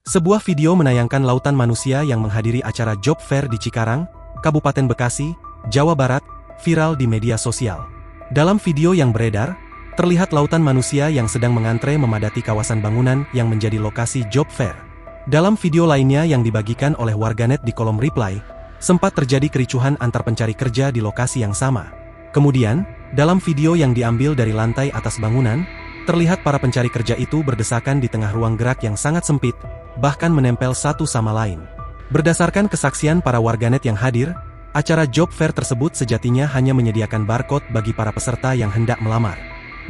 Sebuah video menayangkan lautan manusia yang menghadiri acara job fair di Cikarang, Kabupaten Bekasi, Jawa Barat, viral di media sosial. Dalam video yang beredar, terlihat lautan manusia yang sedang mengantre memadati kawasan bangunan yang menjadi lokasi job fair. Dalam video lainnya yang dibagikan oleh warganet di kolom reply, sempat terjadi kericuhan antar pencari kerja di lokasi yang sama. Kemudian, dalam video yang diambil dari lantai atas bangunan, terlihat para pencari kerja itu berdesakan di tengah ruang gerak yang sangat sempit, bahkan menempel satu sama lain. Berdasarkan kesaksian para warganet yang hadir, acara job fair tersebut sejatinya hanya menyediakan barcode bagi para peserta yang hendak melamar.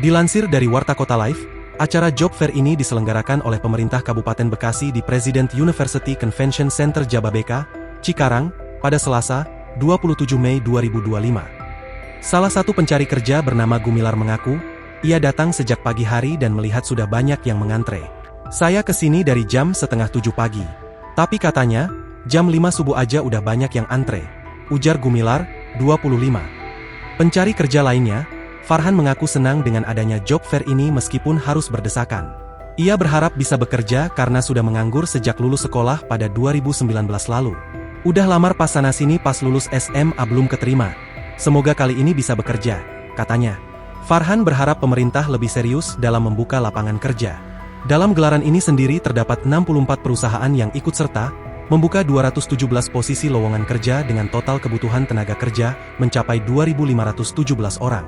Dilansir dari Warta Kota Live, acara job fair ini diselenggarakan oleh pemerintah Kabupaten Bekasi di President University Convention Center Jababeka, Cikarang, pada Selasa, 27 Mei 2025. Salah satu pencari kerja bernama Gumilar mengaku, ia datang sejak pagi hari dan melihat sudah banyak yang mengantre. Saya kesini dari jam setengah 7 pagi. Tapi katanya, jam 5 subuh aja udah banyak yang antre. Ujar Gumilar, 25. Pencari kerja lainnya, Farhan mengaku senang dengan adanya job fair ini meskipun harus berdesakan. Ia berharap bisa bekerja karena sudah menganggur sejak lulus sekolah pada 2019 lalu. Udah lamar pas sana-sini pas lulus SMA belum keterima. Semoga kali ini bisa bekerja, katanya. Farhan berharap pemerintah lebih serius dalam membuka lapangan kerja. Dalam gelaran ini sendiri terdapat 64 perusahaan yang ikut serta, membuka 217 posisi lowongan kerja dengan total kebutuhan tenaga kerja mencapai 2.517 orang.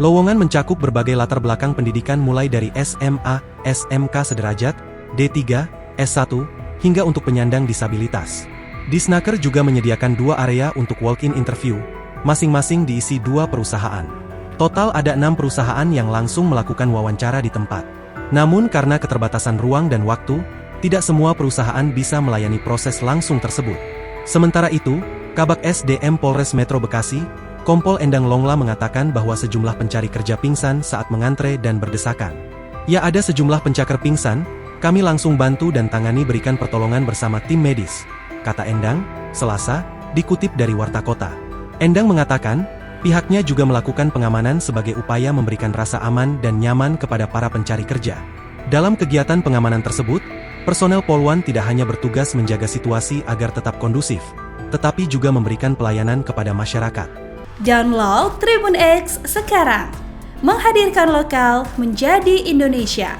Lowongan mencakup berbagai latar belakang pendidikan mulai dari SMA, SMK sederajat, D3, S1, hingga untuk penyandang disabilitas. Disnaker juga menyediakan 2 area untuk walk-in interview, masing-masing diisi 2 perusahaan. Total ada 6 perusahaan yang langsung melakukan wawancara di tempat. Namun karena keterbatasan ruang dan waktu, tidak semua perusahaan bisa melayani proses langsung tersebut. Sementara itu, Kabak SDM Polres Metro Bekasi, Kompol Endang Longla mengatakan bahwa sejumlah pencari kerja pingsan saat mengantre dan berdesakan. Ya, ada sejumlah pencaker pingsan, kami langsung bantu dan tangani, berikan pertolongan bersama tim medis, kata Endang, Selasa, dikutip dari Warta Kota. Endang mengatakan, pihaknya juga melakukan pengamanan sebagai upaya memberikan rasa aman dan nyaman kepada para pencari kerja. Dalam kegiatan pengamanan tersebut, personel Polwan tidak hanya bertugas menjaga situasi agar tetap kondusif, tetapi juga memberikan pelayanan kepada masyarakat. Download Tribun X sekarang, menghadirkan lokal menjadi Indonesia.